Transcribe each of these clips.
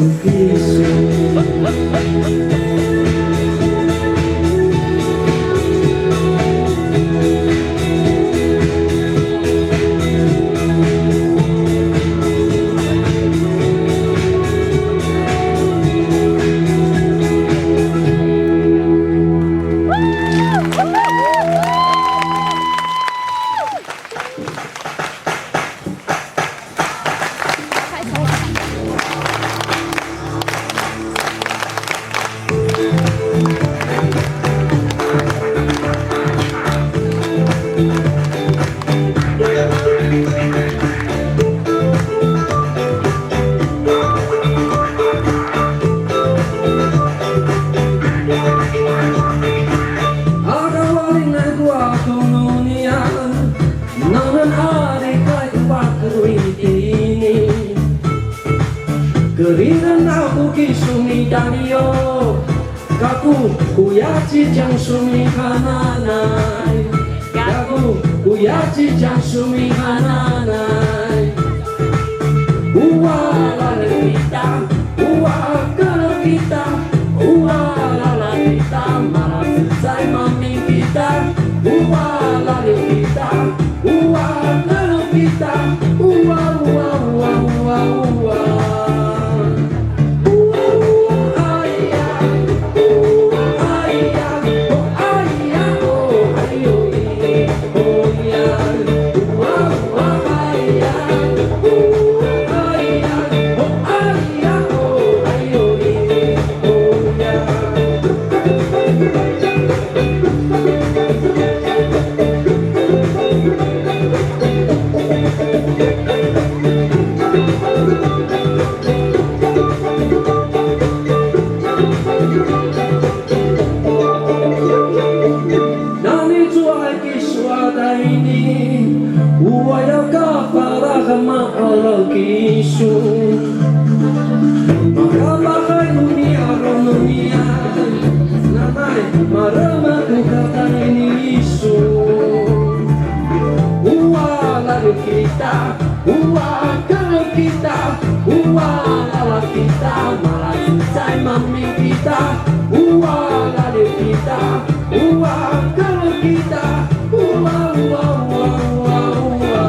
malukisu. Keringan aku kisumi dario kaku kuyachi jang sumi hananai kaku kuyachi jang sumi hananai uwa lala kita uwa kalau kita uwa lala kita malah selesai mami kita uwa lala kita uwa kalau kita uwa uwa uwa uwa uwa. Kishu makabahay dunia dunia nanay marama kata ini isu uwa lalu kita uwa kalau kita uwa lalu kita malah selesai mami kita uwa lalu kita uwa kalau kita uwa uwa uwa uwa uwa.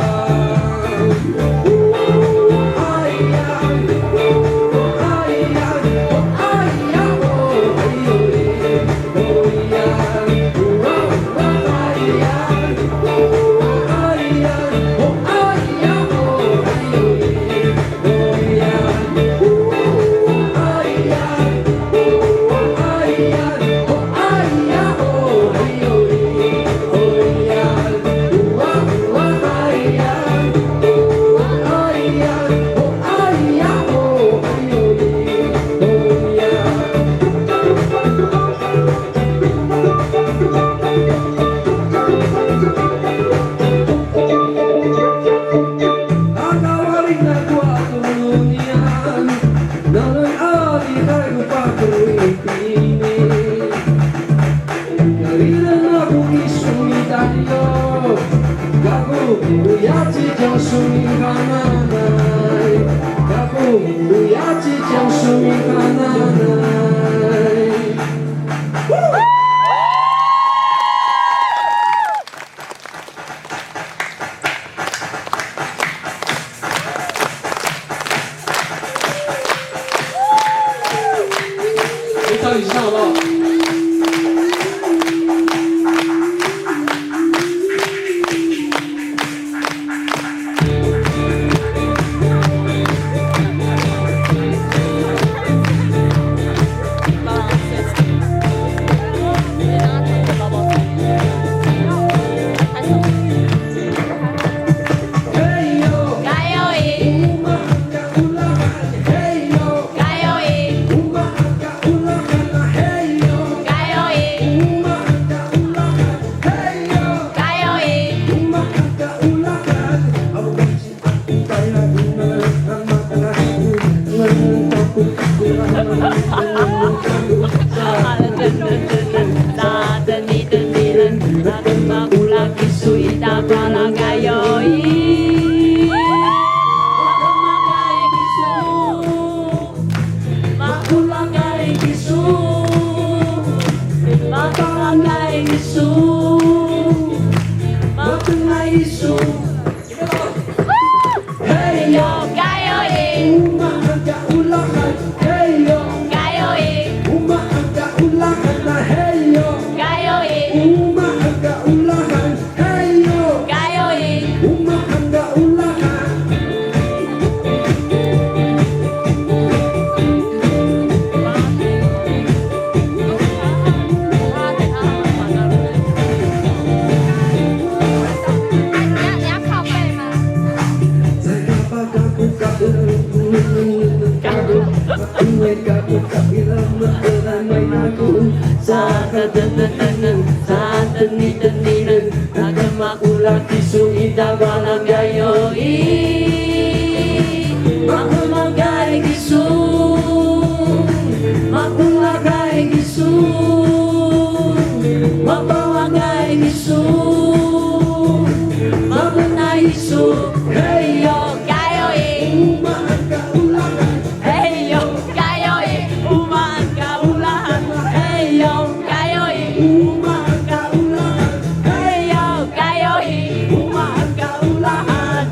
以上好不好？ isu, matengah isu. Hey yo, umat angkat ulangan. Hey yo, umat angkat ulangan. Hey yo, umat angkat ulangan. Hey yo, umat angkat ulangan. Isu ida balang gayoi, makai isu, makai isu, makai isu, makai isu. Hey yo, umat angkat ulangan. Hey yo, umat angkat ulangan. Hey yo, umat angkat ulangan. Hey yo, umat angkat ulangan.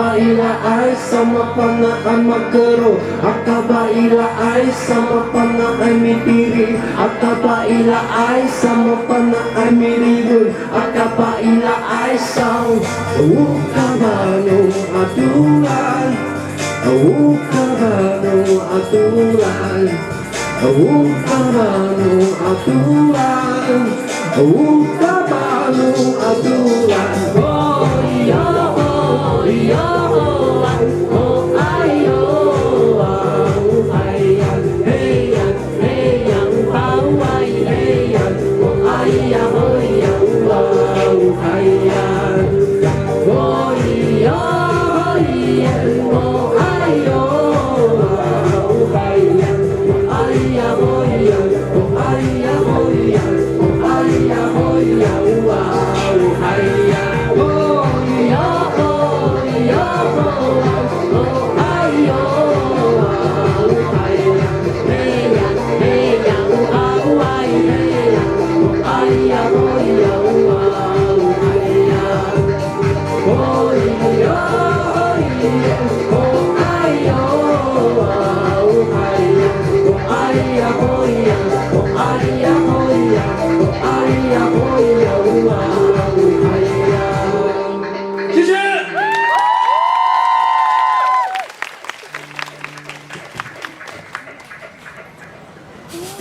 Akabaila ay sama panaan magkaro. Akabaila ay sama panaan mitiri. Akabaila ay sama panaan mirigul. Akabaila ay sang ukabano aturan. Ukabano aturan. Ukabano aturan. Ukabano aturan. Oh yo, oh yo, oh ayo, oh ayan, heyan, heyan, oh ay, heyan, oh ayan, oh yan, oh ayan, oh yo, oh ayo, oh ayan, oh ayan, oh yan, oh ayan, oh yan.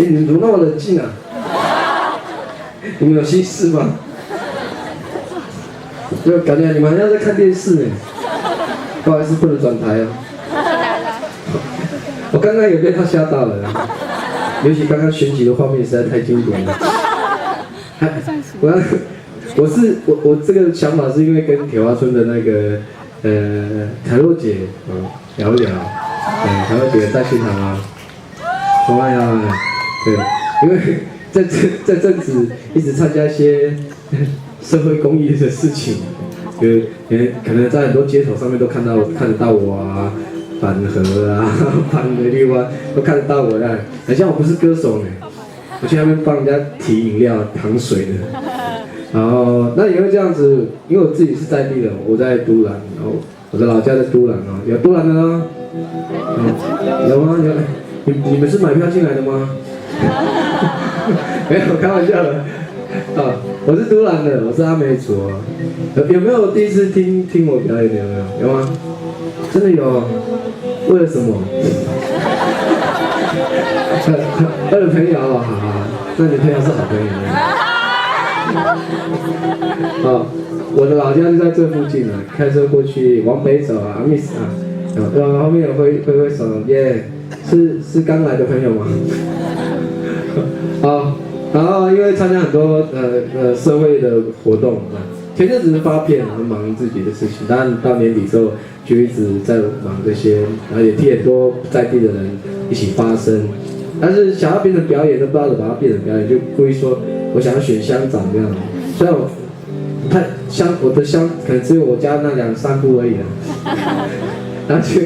你们怎么那么冷静啊？你们有心事吗？就感觉你们好像在看电视呢。不好意思，不能转台哦。我刚刚也被他吓到了，尤其刚刚选举的画面实在太经典了。我这个想法是因为跟铁花村的那个凯洛姐聊一聊，凯洛姐在现场啊，说哎呀。对，因为这阵子一直参加一些社会公益的事情，可能在很多街头上面都看得到我啊，反核啊，反美丽湾都看得到我的，好像我不是歌手呢，我去那边帮人家提饮料、糖水的，然后那也会这样子，因为我自己是在地的，我在都兰，然后我的老家在都兰哦，有都兰的吗？有吗？有，你们是买票进来的吗？没有，开玩笑的。啊，我是都兰的，我是阿美族哦。有没有第一次听我表演的？有吗？真的有。为了什么？为了朋友哦，好，那你朋友是好朋友。哦，我的老家就在这附近啊，开车过去往北走啊 ，Miss 啊，后面有挥手，耶，是刚来的朋友吗？好，然后因为参加很多社会的活动啊，前阵子是发片，很忙自己的事情，当然到年底之后就一直在忙这些，然后也替很多在地的人一起发声，但是想要变成表演都不知道怎么把它变成表演，就故意说我想要选乡长这样，虽然我的乡可能只有我家那2-3步而已啊，然后就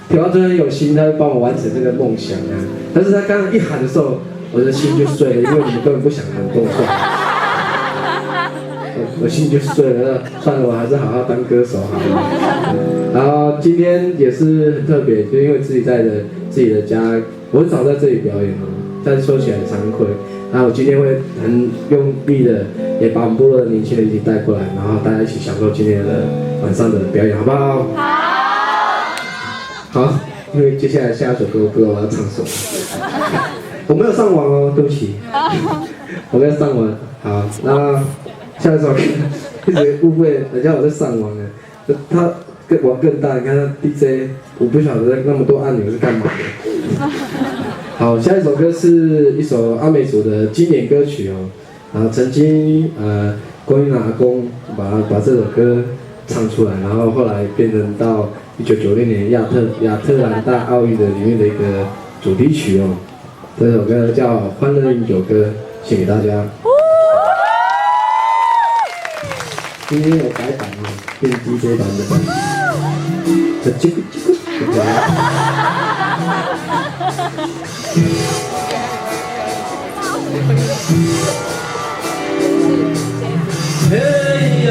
铁花村很有心，他会帮我完成这个梦想啊，但是他刚刚一喊的时候。我的心就碎了，因为你们根本不想喊动作，我心就碎了。算了，我还是好好当歌手好了。然后今天也是很特别，就因为自己的家，我很少在这里表演哦，但是说起来很惭愧。然后我今天会很用力的，也把我们部落的年轻人一起带过来，然后大家一起享受今天的晚上的表演，好不好？好。好，因为接下来下一首歌，我不知道我要唱什么。我没有上网哦，对不起，我没有上网。好，那下一首歌一直误会人家我在上网呢，他网更大，你看他 DJ， 我不晓得那么多按钮是干嘛的。好，下一首歌是一首阿美族的经典歌曲哦，然后曾经郭英阿公把这首歌唱出来，然后后来变成到1996年亚特兰大奥运的里面的一个主题曲哦。这首歌叫《欢乐饮酒歌》，献给大家。今天有改版哦，变 DJ 版的。这叽咕叽咕，嘿呀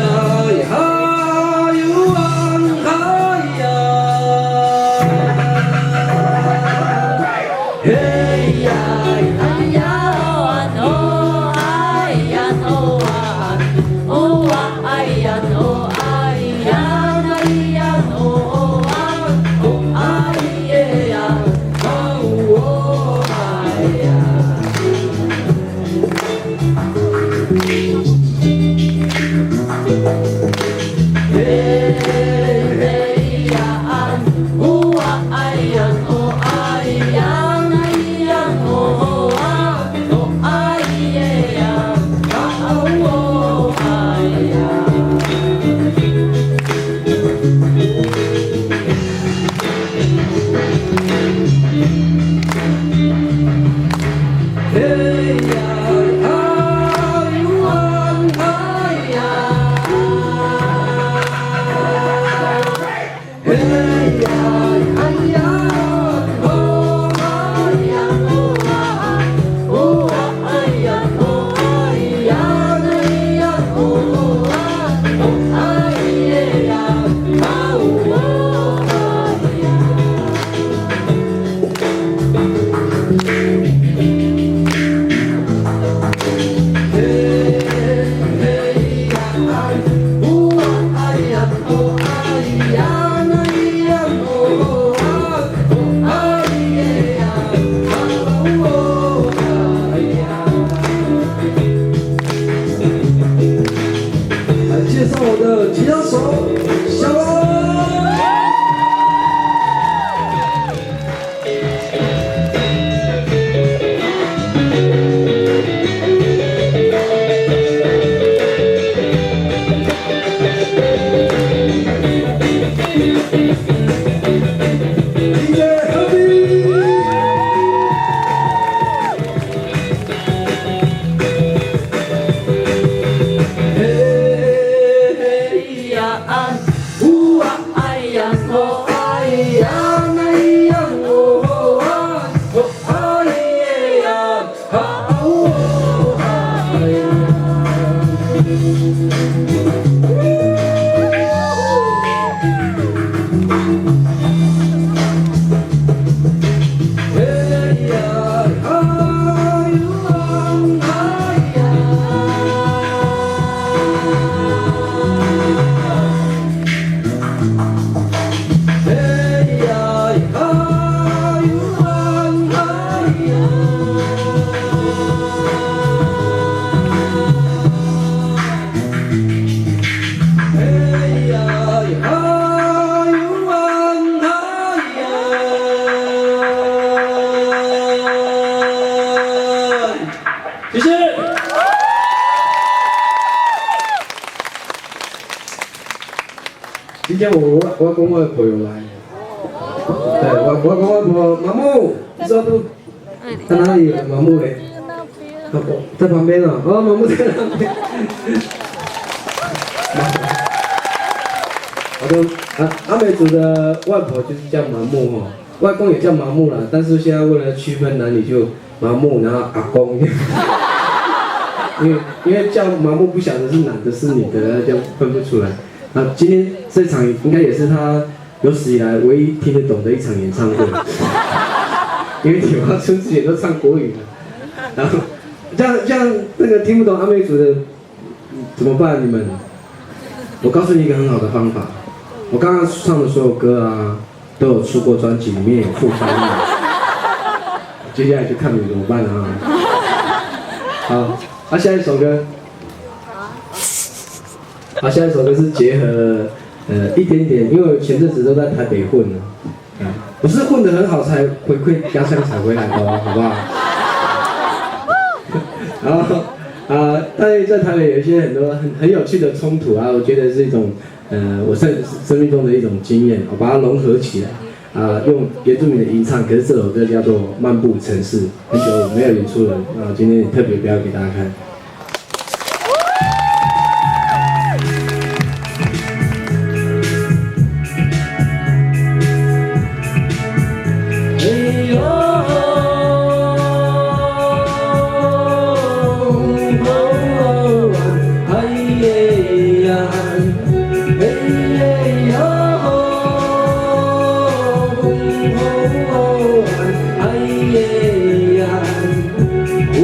呀，有啊哈。今天我跟我的朋友来，对，我跟我朋友马木，你知道都在哪里？马木嘞？在旁边啊，哦，马木在那边。好的，阿美族的外婆就是叫麻木哦，外公也叫麻木啦，但是现在为了区分男女就麻木，然后阿公，因为叫麻木不晓得是男的是女的，这样分不出来。啊，今天这场应该也是他有史以来唯一听得懂的一场演唱会，因为铁花村之前都唱国语了，然后这样那个听不懂阿美族的怎么办？你们，我告诉你一个很好的方法，我刚刚唱的所有歌啊，都有出过专辑，里面有附翻译，接下来就看你们怎么办啊。好，下一首歌。好，下一首歌是结合一点点，因为我前阵子都在台北混了，不是混得很好才回馈家乡才回来的哦，好不好？然后但在台北有一些很多很有趣的冲突啊，我觉得是一种我生命中的一种经验，我把它融合起来用原住民的吟唱，可是这首歌叫做《漫步城市》，很久没有演出了，今天特别表演给大家看。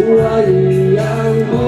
我一样。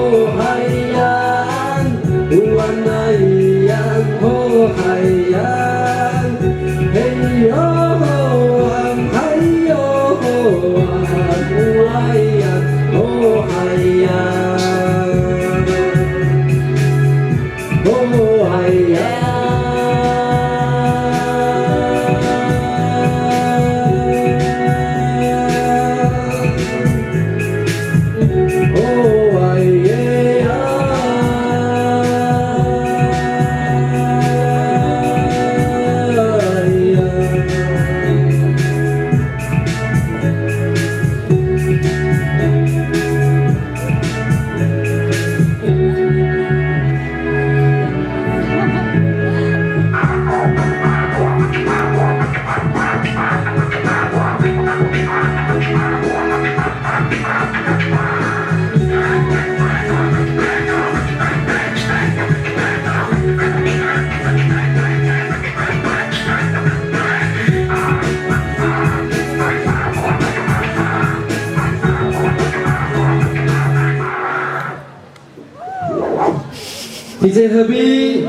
DJ 何必？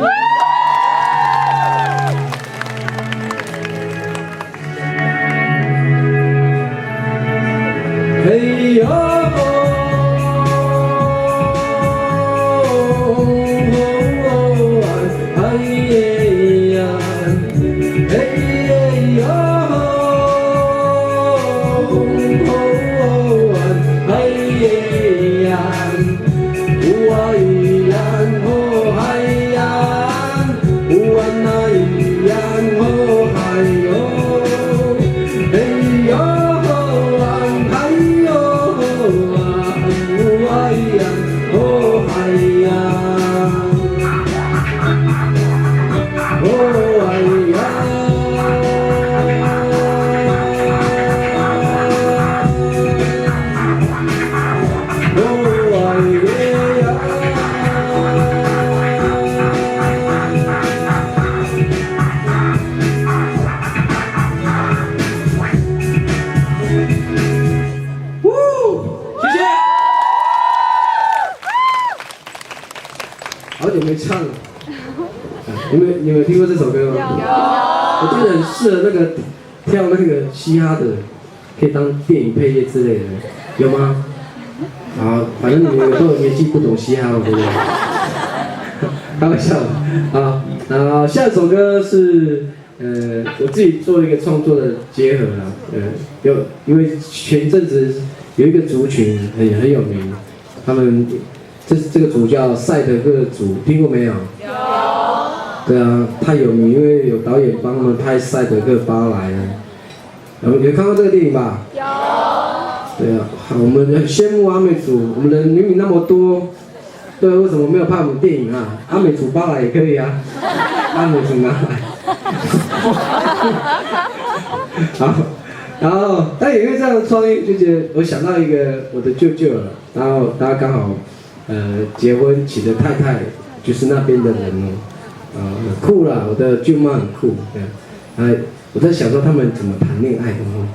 嘿呦，哎呀，嘿呦，哎呀，我依然哦哎呀，我那依然哦哎呦，嘿呦。好久没唱了，你们听过这首歌吗？有。我觉得很适合那个跳那个嘻哈的，可以当电影配乐之类的，有吗？好，反正你们都有年纪不懂嘻哈了，对不对？开玩笑的啊。然后下一首歌是我自己做一个创作的结合啦，因为前阵子有一个族群很有名，他们。这个族叫赛德克族，听过没有？有。对啊，太有名，因为有导演帮他们拍《赛德克巴莱》了。有看过这个电影吧？有。对啊，我们很羡慕阿美族，我们人明明那么多，对，为什么没有拍我们电影啊？阿美族巴莱也可以啊，阿美族拿来。好，然后但也因为这样的创意，就觉得我想到一个我的舅舅了，然后大家刚好。结婚娶的太太就是那边的人哦，很酷啦，我的舅妈很酷，我在想说他们怎么谈恋爱的哦。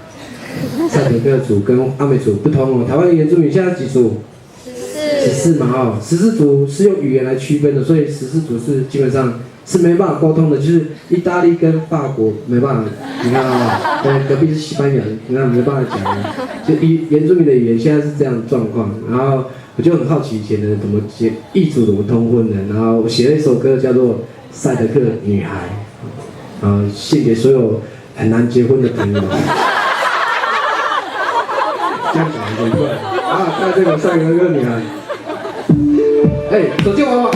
赛德克族跟阿美族不同哦，台湾原住民现在几族？14嘛哦，14族是用语言来区分的，所以14族是基本上是没办法沟通的，就是意大利跟法国没办法，你看啊，隔壁是西班牙，你看没办法讲的，就原住民的语言现在是这样的状况，然后。我就很好奇以前的人怎么异族怎么通婚的，然后我写了一首歌叫做《赛德克女孩》，献给所有很难结婚的朋友。这样讲很快啊！在这个赛德克女孩，手机娃娃。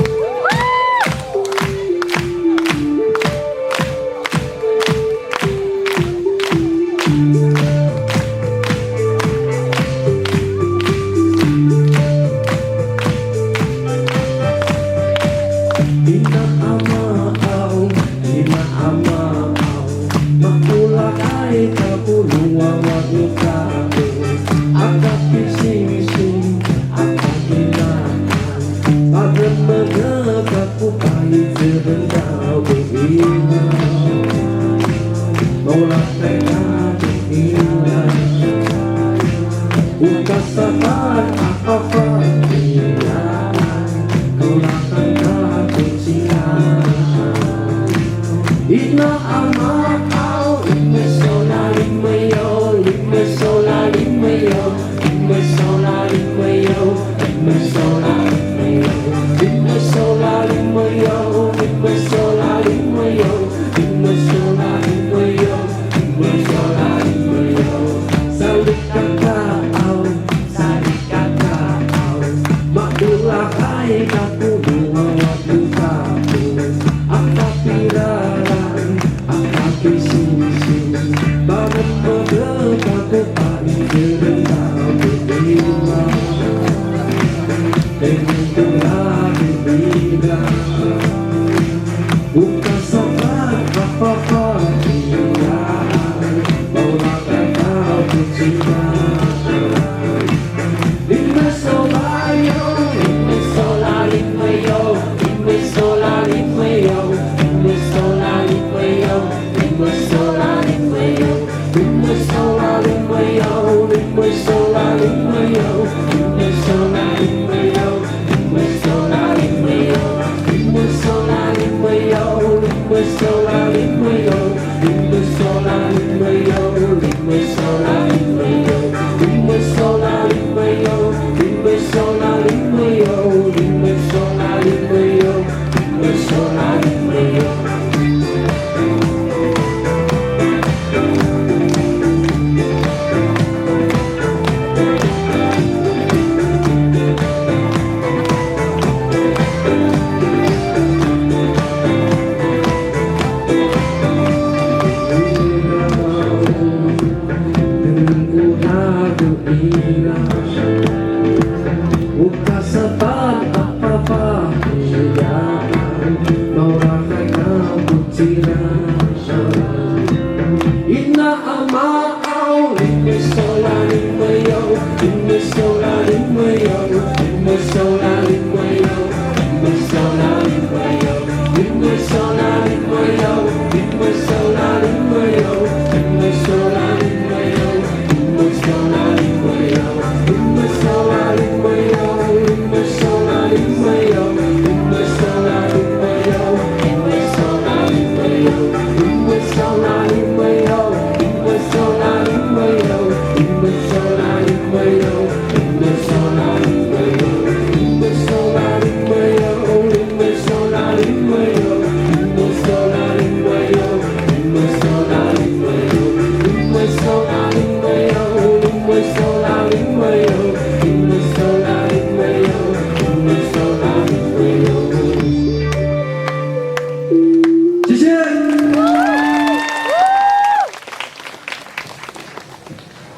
Sola,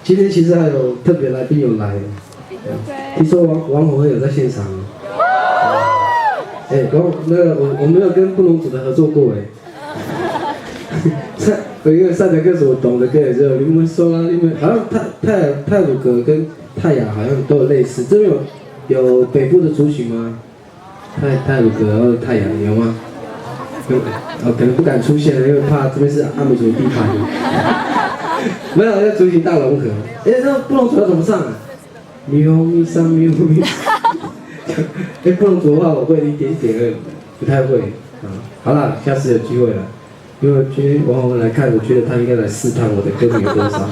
今天其实还有特别来宾有来，听说王宏恩有在现场。哎，然后那个我没有跟布农族的合作过哎。有一个赛德克族懂的歌也只有你们说啦，你们好像泰鲁格跟泰雅好像都有类似，这边有北部的族群吗？泰鲁格然后泰雅有吗？可能不敢出现了，因为怕这边是阿美族的地盘。没有，要族群大融合。哎，那布农族要怎么唱啊？咪吼咪桑咪吼咪。哎，布农族的话我会一点点而已，不太会啊。好了，下次有机会了。因为今天王宏来看，我觉得他应该来试探我的歌迷有多少。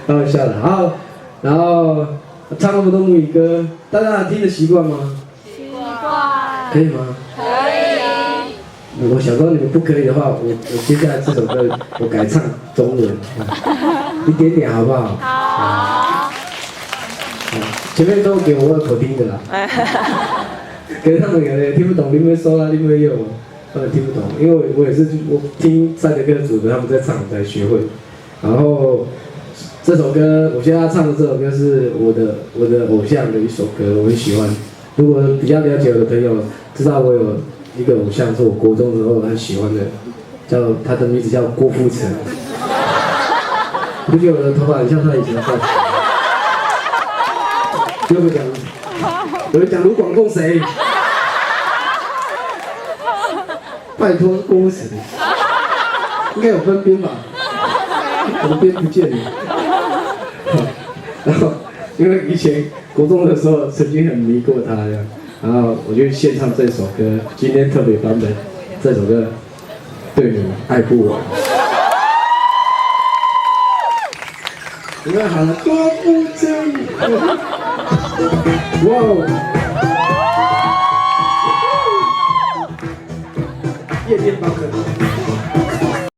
开玩笑的，好，然后唱那么多母语歌，大家还听得习惯吗？习惯。可以吗？可以。我想说你们不可以的话，我接下来这首歌我改唱中文，一点点好不好？好。前面都给我口听的啦。可是他们可能也听不懂，你们说啦，你们有。他们听不懂，因为我也是我听赛德克族的他们在唱才学会。然后这首歌，我现在要唱的这首歌是我的偶像的一首歌，我很喜欢。如果比较了解我的朋友，知道我有一个偶像是我国中的时候很喜欢的，他的名字叫郭富城。不觉得我的头发很像他以前的发型？有人讲卢广仲谁？拜托，郭富城，应该有分边吧？我的边不见了。然后，因为以前国中的时候曾经很迷过他呀，然后我就献唱这首歌，今天特别版本，这首歌对你爱不完。你们好了，郭富城，哇哦！夜店版本。